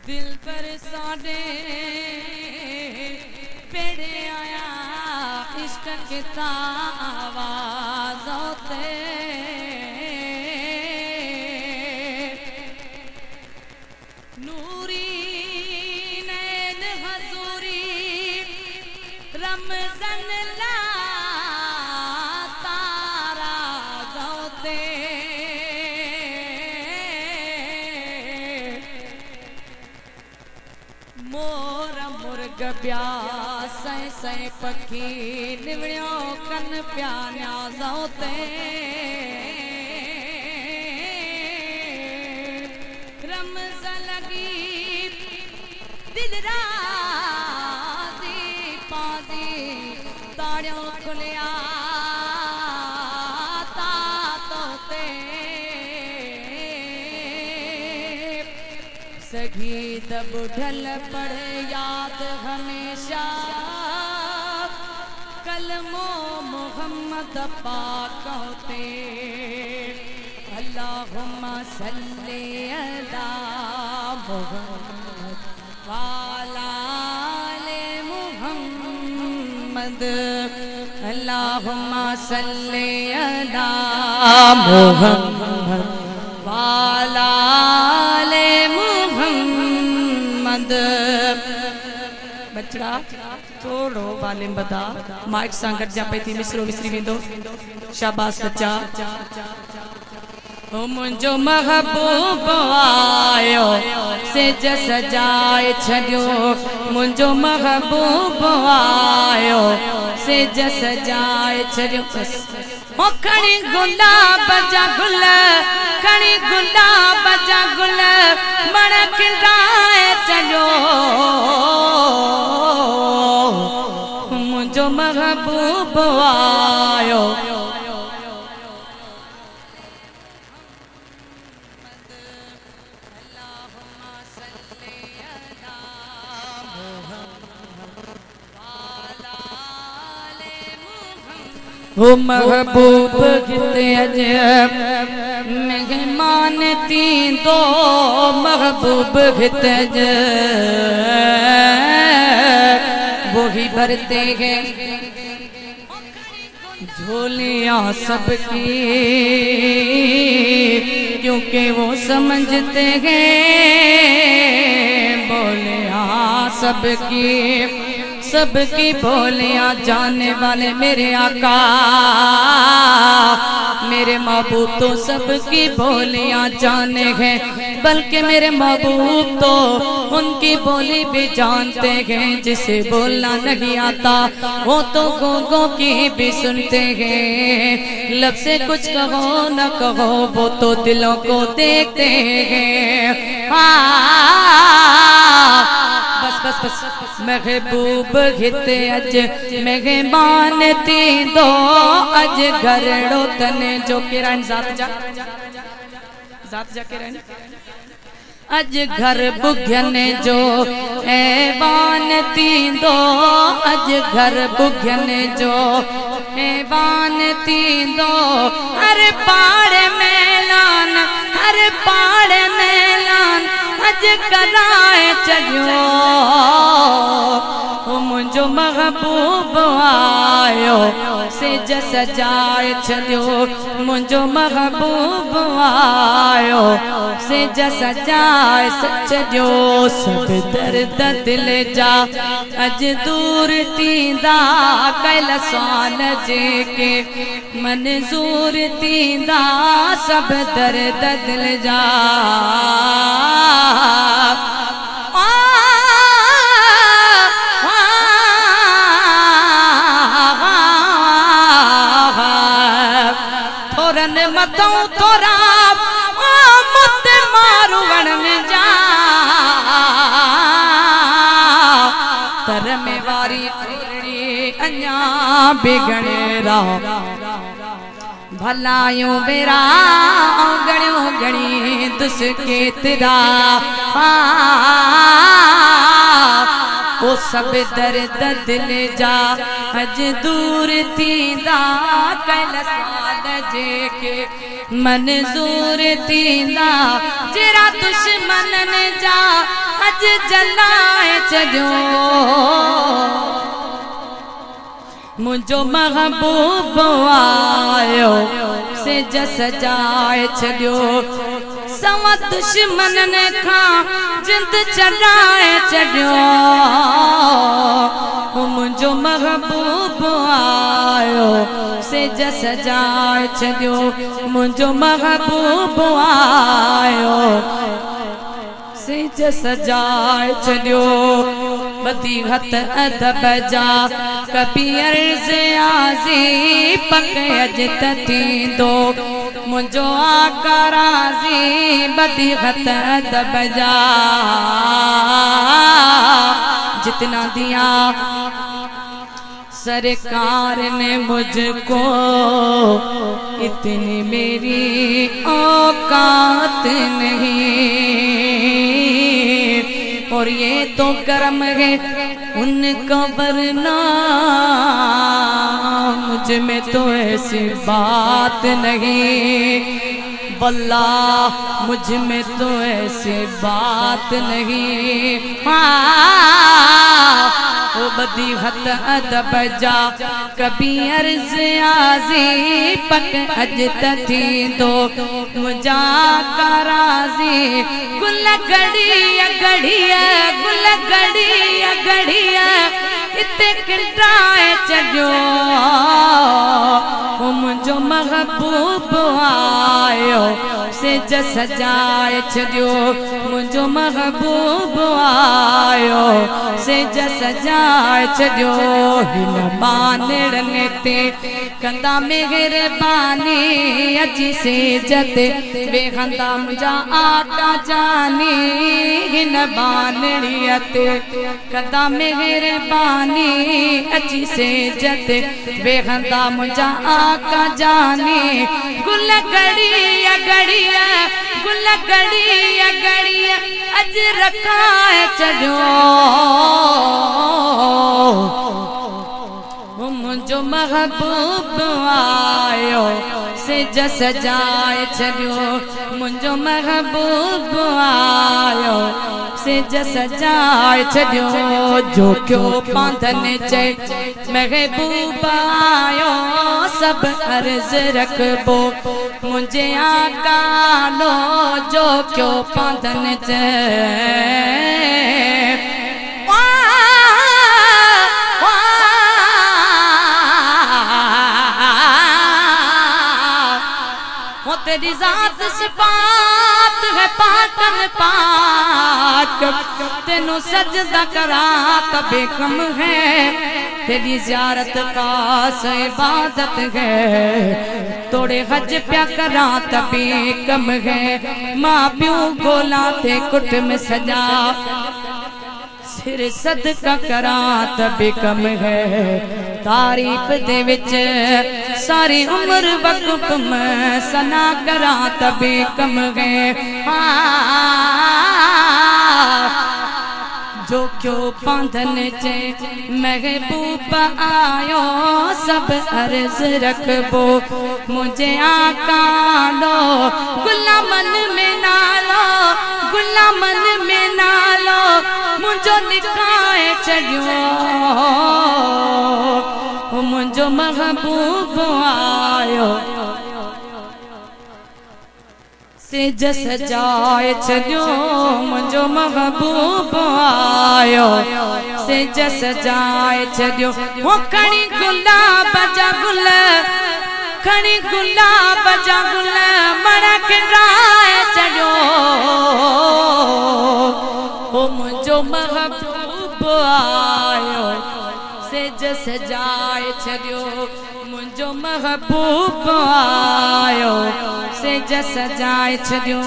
दिल पर साडे पेड़े आया इश्क के आवाज़ों ते नूरी नैन हजूरी रमज़न ला तारा जोते मोर मुर्ग प्या सै सै पखी निवड़ियो कन प्या न्याज़ों ते रमज़ लगी दिल राज़ी पाज़ी ताड़ियों खुलिया तातों सगी दब ढल पढ़े याद हमेशा कलमो मोहम्मद पाक होते अल्लाहुम्मा सल्ली अला मुहम्मद वाला आले मुहम्मद अल्लाहुम्मा सल्ली अला मुहम्मद वाला आले मुहम्मद। बचड़ा थोड़ो वालिम बता माइक सांगट जा पे थी मिसरो मिसरी वेंदो शाबाश बच्चा ओ मुंजो महबूब आयो सेज सजाए छड़ियो मुंजो महबूब आयो सेज सजाए छड़ियो ओ खणी गुलाब जा गुल खणी गुलाब जा गुल मणकिंदाए चलो मुंजो महबूब आयो वो महबूब किते अजब मेहमान ती दो महबूब किते अजब वही भरते हैं झोलियां सबकी क्योंकि वो समझते हैं बोलियां सबकी सबकी बोलियां जाने वाले मेरे आका मेरे महबूब तो सबकी बोलियां जाने हैं बल्कि मेरे महबूब तो उनकी बोली भी जानते हैं जिसे बोलना नहीं आता वो तो गो की भी सुनते हैं लब से कुछ कहो न कहो वो तो दिलों को देखते हैं बस बस बस महबूब हिते अज मेहमान ती दो अज घरड़ो तने जो किरण जात जा किरण अज घर बुघने जो ऐवान ती दो अज घर बुघने जो ऐवान ती दो हर पाड़ मैलान हर पाड़ मैलान अज कराए चलियो मुंजो महबूब आयो सेज सजाए छलियो मुंजो महबूब आयो सेज सजाए छलियो सब दर्द दिल जा अज दूर तींदा कैल साल जे के मंजूर तींदा सब दर्द दिल जा मतों तोरा मुत मारू वणने जा तर में वारी अन्या बिगणे रा भलायूं बेरा गणियों गणी दुस के तेरा वो सब दर्द दिल जा अज दूर थींदा कैल साल जे के मंजूर थींदा जरा दुश्मनन जा अज अज जलाए छॾियो मुझो महबूब आयो सिज सजाए छॾियो सवा दुश्मननि खां जिंद छॾाए छॾियो मुझो महबूब आयो सिज सजाए छॾियो मुझो महबूब आयो सिज सजाए छॾियो बदी हथ अदब जा कभी अर्ज़ आज़ी पक अज थींदो मुझो आका राज़ी बदी हथ अदब जा जितना दिया सरकार ने मुझको इतनी मेरी औकात नहीं और ये तो करम है उनका वरना मुझ में तो ऐसी बात नहीं वल्लाह मुझ में तो ऐसी बात नहीं ओ बदी हथ अदब जा कभी अर्ज़ आज़ी पक अज थींदो मुझा कराज़ी गुल गड़िया गड़िया गुल गड़िया गड़िया इते किंडाए छॾियो मुझो महबूब आयो सिज सजाए छॾियो मुझो महबूब आयो सिज सजाए छॾियो हिन बानड़नि ते कंदा मेहरबानी अजी सिज ते वेहंदा मुंहिंजा आका जानी हिन बानड़ीअ ते कंदा मेहरबानी अजी सिज ते वेहंदा मुंहिंजा आका जानी गुल गड़िया गड़िया गुल गड़िया गड़िया अज रखाए छॾियो मुझो महबूब आयो सिज सजाए छॾियो मुझो महबूब आयो सिज सजाए छॾियो जो क्यों पांधन चए महबूब आयो सब अर्ज रखबो मुझे आका लो जो क्यों पांधन चए तेरी जात सिफात है पाकन पाक तेनू सजदा करा तबे कम है तेरी ज़ियारत खास इबादत है तोड़े हज प्या करा तबे कम है माँ प्यों गोला थे कुट में सजा सिर सदका करा तबे कम है तारीफ दे विच सारी उम्र वक़्फ में सना करा तबे कम है जो क्यों पांधन चे महबूब आयो सब अर्ज रखबो मुझे आका लो गुलामन में नालो गुलामन में नालो मुझो निकाए छॾियो मुझो महबूब आयो सिज सजाए छॾियो मुझो महबूब आयो सिज सजाए छॾियो हो खणी गुलाब जा गुल खणी गुलाब जा गुल मण किराए छॾियो हो मुझो महबूब आयो सिज सजाए छॾियो मुझो महबूब आयो सिज सजाए छॾियो।